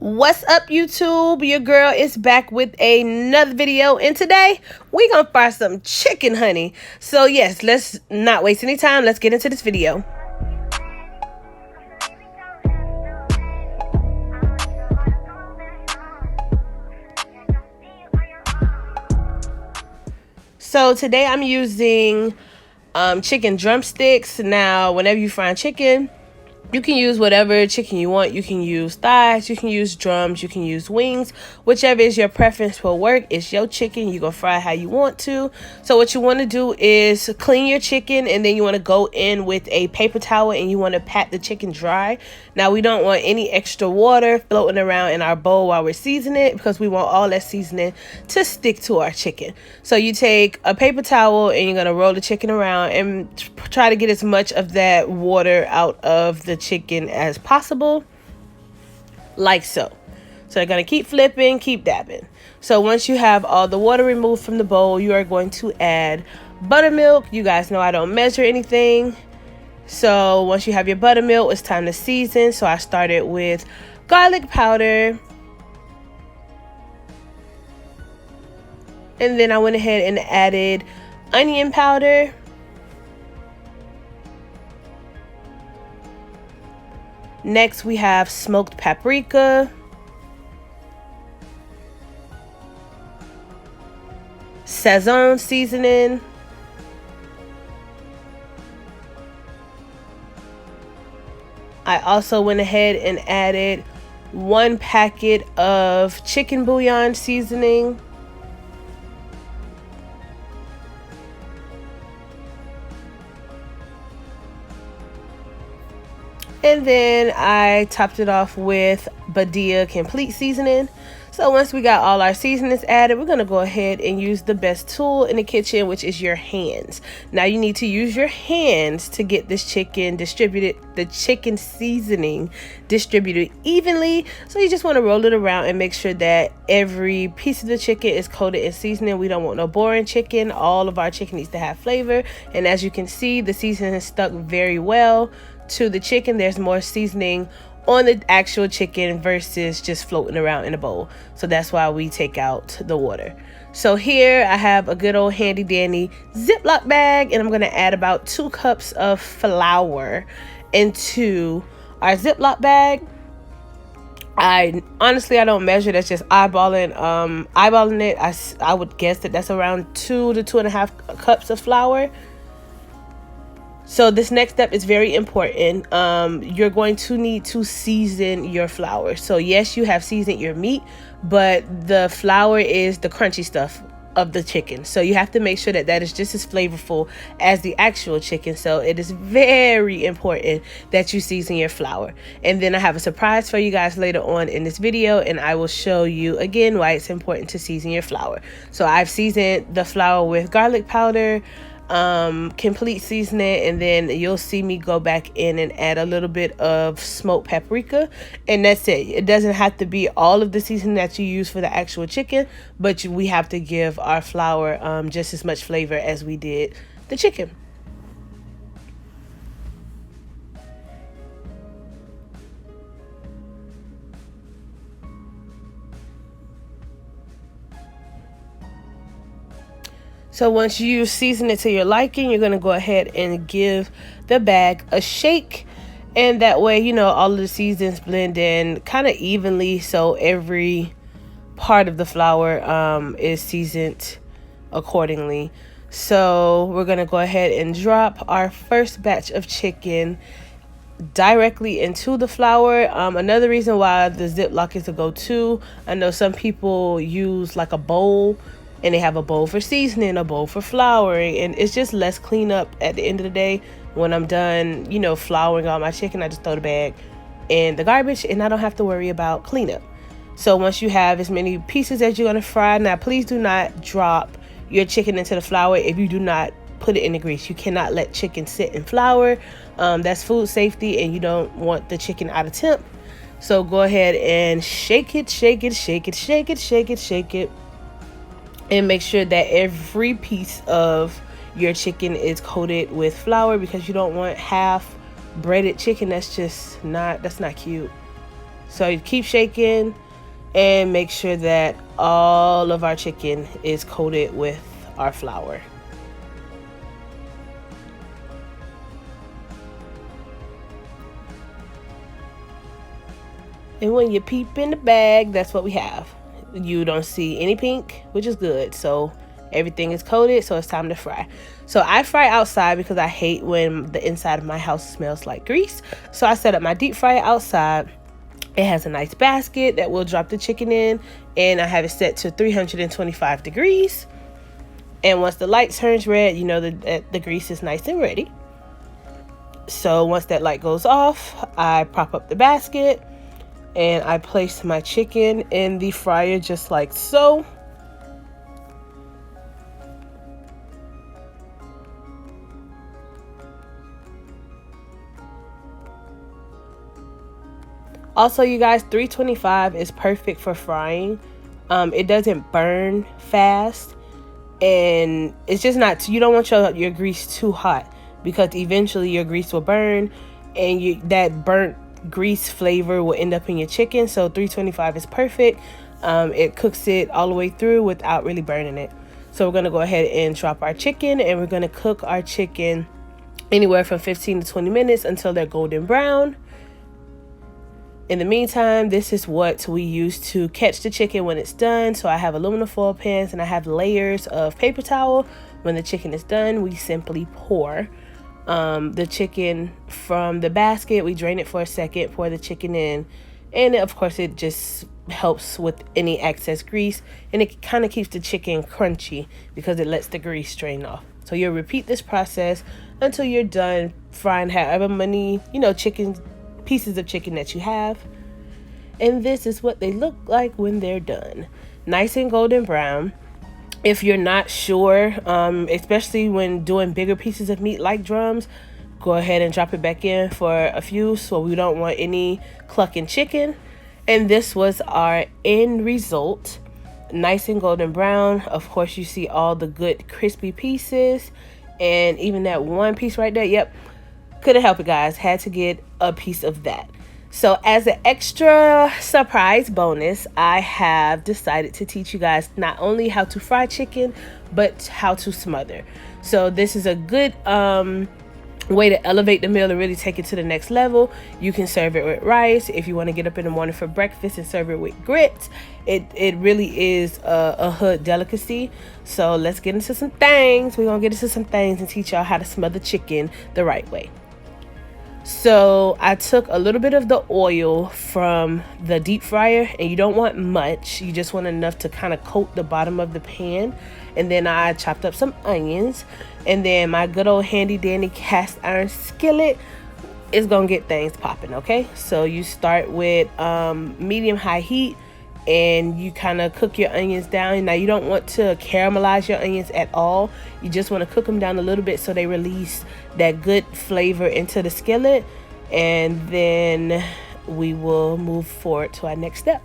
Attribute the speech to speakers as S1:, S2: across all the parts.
S1: What's up, YouTube? Your girl is back with another video, and today we gonna fry some chicken, honey. So yes, let's not waste any time. Let's get into this video. So today I'm using chicken drumsticks. Now, whenever you fry chicken, you can use whatever chicken you want. You can use thighs, you can use drums, you can use wings. Whichever is your preference will work. It's your chicken. You're going to fry how you want to. So what you want to do is clean your chicken, and then you want to go in with a paper towel and you want to pat the chicken dry. Now, we don't want any extra water floating around in our bowl while we're seasoning it, because we want all that seasoning to stick to our chicken. So you take a paper towel and you're going to roll the chicken around and try to get as much of that water out of the chicken as possible, like so. So you're going to keep flipping, keep dabbing. So once you have all the water removed from the bowl, you are going to add buttermilk. You guys know I don't measure anything. So once you have your buttermilk, it's time to season. So I started with garlic powder, and then I went ahead and added onion powder, next we have smoked paprika, Sazon seasoning, I also went ahead and added 1 packet of chicken bouillon seasoning, and then I topped it off with Badia Complete seasoning. So once we got all our seasonings added, we're going to go ahead and use the best tool in the kitchen, which is your hands. Now you need to use your hands to get this chicken distributed, the chicken seasoning distributed evenly. So you just want to roll it around and make sure that every piece of the chicken is coated in seasoning. We don't want no boring chicken. All of our chicken needs to have flavor. And as you can see, the seasoning is stuck very well to the chicken. There's more seasoning on the actual chicken versus just floating around in a bowl. So that's why we take out the water. So here I have a good old handy dandy Ziplock bag, and I'm going to add about 2 cups of flour into our Ziplock bag. I don't measure. That's just eyeballing it. I would guess that that's around 2 to 2.5 cups of flour. So this next step is very important. You're going to need to season your flour. So yes, you have seasoned your meat, but the flour is the crunchy stuff of the chicken. So you have to make sure that that is just as flavorful as the actual chicken. So it is very important that you season your flour. And then I have a surprise for you guys later on in this video, and I will show you again why it's important to season your flour. So I've seasoned the flour with garlic powder, complete seasoning, and then you'll see me go back in and add a little bit of smoked paprika, and that's it. It doesn't have to be all of the seasoning that you use for the actual chicken, but we have to give our flour just as much flavor as we did the chicken. So once you season it to your liking, you're going to go ahead and give the bag a shake. And that way, you know, all of the seasonings blend in kind of evenly. So every part of the flour is seasoned accordingly. So we're going to go ahead and drop our first batch of chicken directly into the flour. Another reason why the Ziplock is a go-to, I know some people use like a bowl, and they have a bowl for seasoning, a bowl for flouring, and it's just less cleanup at the end of the day. When I'm done, you know, flouring all my chicken, I just throw the bag in the garbage, and I don't have to worry about cleanup. So once you have as many pieces as you're going to fry, now please do not drop your chicken into the flour if you do not put it in the grease. You cannot let chicken sit in flour. That's food safety, and you don't want the chicken out of temp. So go ahead and shake it, shake it, shake it, shake it, shake it, shake it. And make sure that every piece of your chicken is coated with flour, because you don't want half breaded chicken. That's not cute. So you keep shaking and make sure that all of our chicken is coated with our flour. And when you peep in the bag, that's what we have. You don't see any pink, which is good. So everything is coated, so it's time to fry. So I fry outside because I hate when the inside of my house smells like grease. So I set up my deep fryer outside. It has a nice basket that we'll drop the chicken in, and I have it set to 325 degrees. And once the light turns red, you know that the grease is nice and ready. So once that light goes off, I prop up the basket and I place my chicken in the fryer just like so. Also, you guys, 325 is perfect for frying. It doesn't burn fast, and it's just not, you don't want your grease too hot, because eventually your grease will burn and that burnt grease flavor will end up in your chicken. So 325 is perfect. It cooks it all the way through without really burning it. So we're going to go ahead and drop our chicken, and we're going to cook our chicken anywhere from 15 to 20 minutes until they're golden brown. In the meantime, this is what we use to catch the chicken when it's done. So I have aluminum foil pans and I have layers of paper towel. When the chicken is done, we simply pour the chicken from the basket. We drain it for a second, pour the chicken in, and of course it just helps with any excess grease, and it kind of keeps the chicken crunchy because it lets the grease drain off. So you'll repeat this process until you're done frying however many chicken pieces of chicken that you have. And this is what they look like when they're done, nice and golden brown. If you're not sure, especially when doing bigger pieces of meat like drums, go ahead and drop it back in for a few, so we don't want any clucking chicken. And this was our end result, nice and golden brown. Of course, you see all the good crispy pieces, and even that one piece right there, yep, couldn't help it, guys, had to get a piece of that. So as an extra surprise bonus, I have decided to teach you guys not only how to fry chicken, but how to smother. So this is a good way to elevate the meal and really take it to the next level. You can serve it with rice. If you want to get up in the morning for breakfast and serve it with grits, it really is a hood delicacy. So let's get into some things. We're going to get into some things and teach y'all how to smother chicken the right way. So I took a little bit of the oil from the deep fryer, and you don't want much. You just want enough to kind of coat the bottom of the pan. And then I chopped up some onions, and then my good old handy dandy cast iron skillet is gonna get things popping. Okay, so you start with medium high heat, and you kind of cook your onions down. Now you don't want to caramelize your onions at all. You just want to cook them down a little bit so they release that good flavor into the skillet, and then we will move forward to our next step.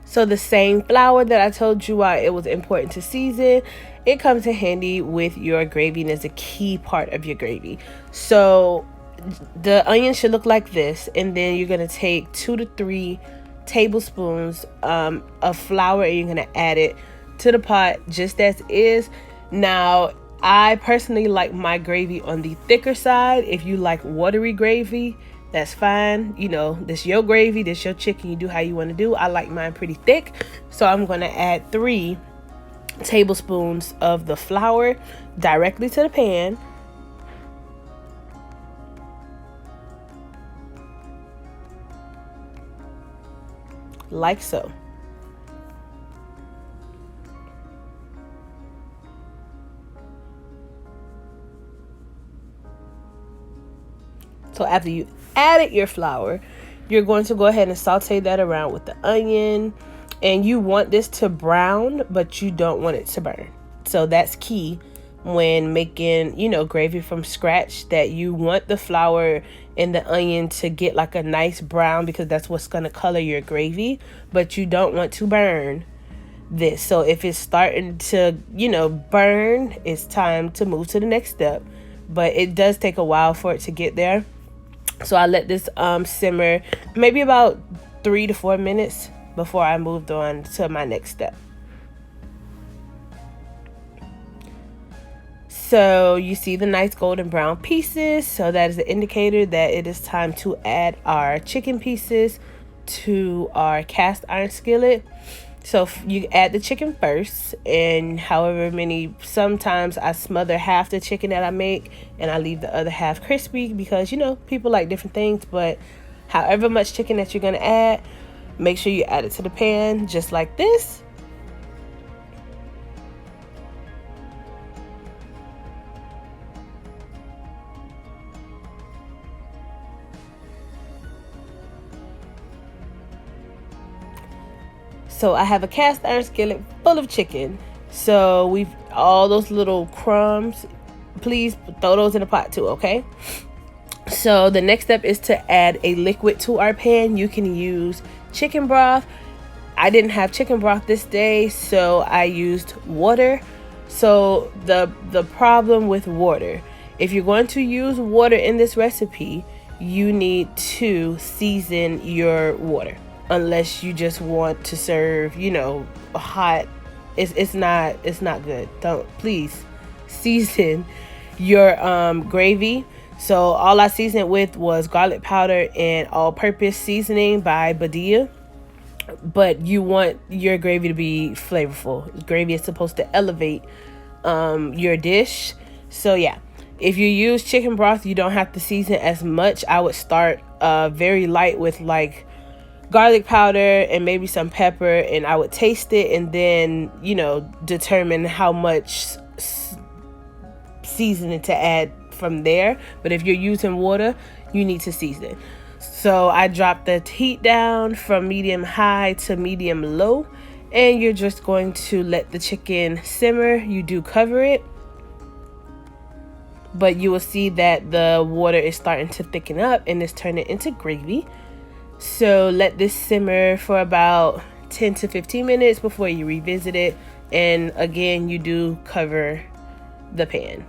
S1: So the same flour that I told you why it was important to season, it comes in handy with your gravy and is a key part of your gravy. So the onion should look like this, and then you're going to take 2 to 3 tablespoons of flour, and you're going to add it to the pot just as is. Now, I personally like my gravy on the thicker side. If you like watery gravy, that's fine. This your gravy, this your chicken. You do how you want to do. I like mine pretty thick, so I'm going to add 3 tablespoons of the flour directly to the pan. Like so. So after you added your flour, you're going to go ahead and saute that around with the onion, and you want this to brown, but you don't want it to burn. So that's key when making, you know, gravy from scratch, that you want the flour and the onion to get like a nice brown, because that's what's going to color your gravy, but you don't want to burn this. So if it's starting to, you know, burn, it's time to move to the next step, but it does take a while for it to get there. So I let this simmer maybe about 3 to 4 minutes before I moved on to my next step. So you see the nice golden brown pieces, so that is an indicator that it is time to add our chicken pieces to our cast iron skillet. So you add the chicken first, and however many, sometimes I smother half the chicken that I make and I leave the other half crispy, because, you know, people like different things. But however much chicken that you're going to add, make sure you add it to the pan just like this. So I have a cast iron skillet full of chicken. So we've all those little crumbs, please throw those in the pot too, okay? So the next step is to add a liquid to our pan. You can use chicken broth. I didn't have chicken broth this day, so I used water. So the problem with water, if you're going to use water in this recipe, you need to season your water. Unless you just want to serve, you know, hot, it's not good. Don't, please season your gravy. So all I seasoned with was garlic powder and all-purpose seasoning by Badia. But you want your gravy to be flavorful. Gravy is supposed to elevate your dish. So yeah, if you use chicken broth, you don't have to season as much. I would start very light with like garlic powder and maybe some pepper, and I would taste it and then, you know, determine how much seasoning to add from there. But if you're using water, you need to season. So I dropped the heat down from medium high to medium low, and you're just going to let the chicken simmer. You do cover it, but you will see that the water is starting to thicken up and it's turning into gravy. So let this simmer for about 10 to 15 minutes before you revisit it. And again, you do cover the pan.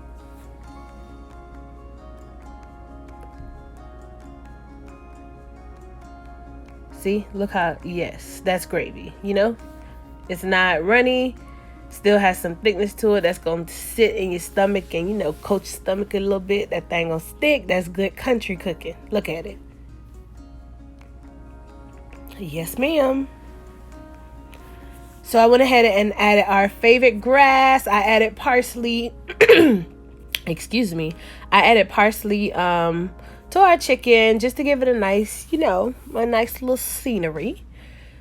S1: See, look how, yes, that's gravy, you know? It's not runny, still has some thickness to it that's going to sit in your stomach and, you know, coat your stomach a little bit. That thing gonna stick. That's good country cooking. Look at it. Yes, ma'am. So I went ahead and added our favorite grass. I added parsley. Excuse me. I added parsley to our chicken just to give it a nice, you know, a nice little scenery.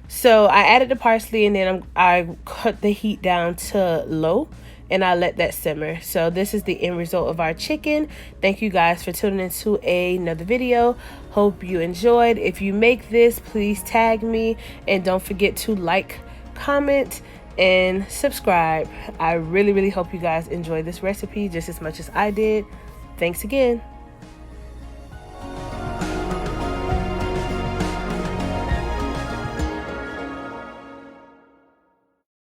S1: So I added the parsley, and then I cut the heat down to low, and I let that simmer. So this is the end result of our chicken. Thank you guys for tuning into another video. Hope you enjoyed. If you make this, please tag me, and don't forget to like, comment, and subscribe. I really hope you guys enjoy this recipe just as much as I did. Thanks again.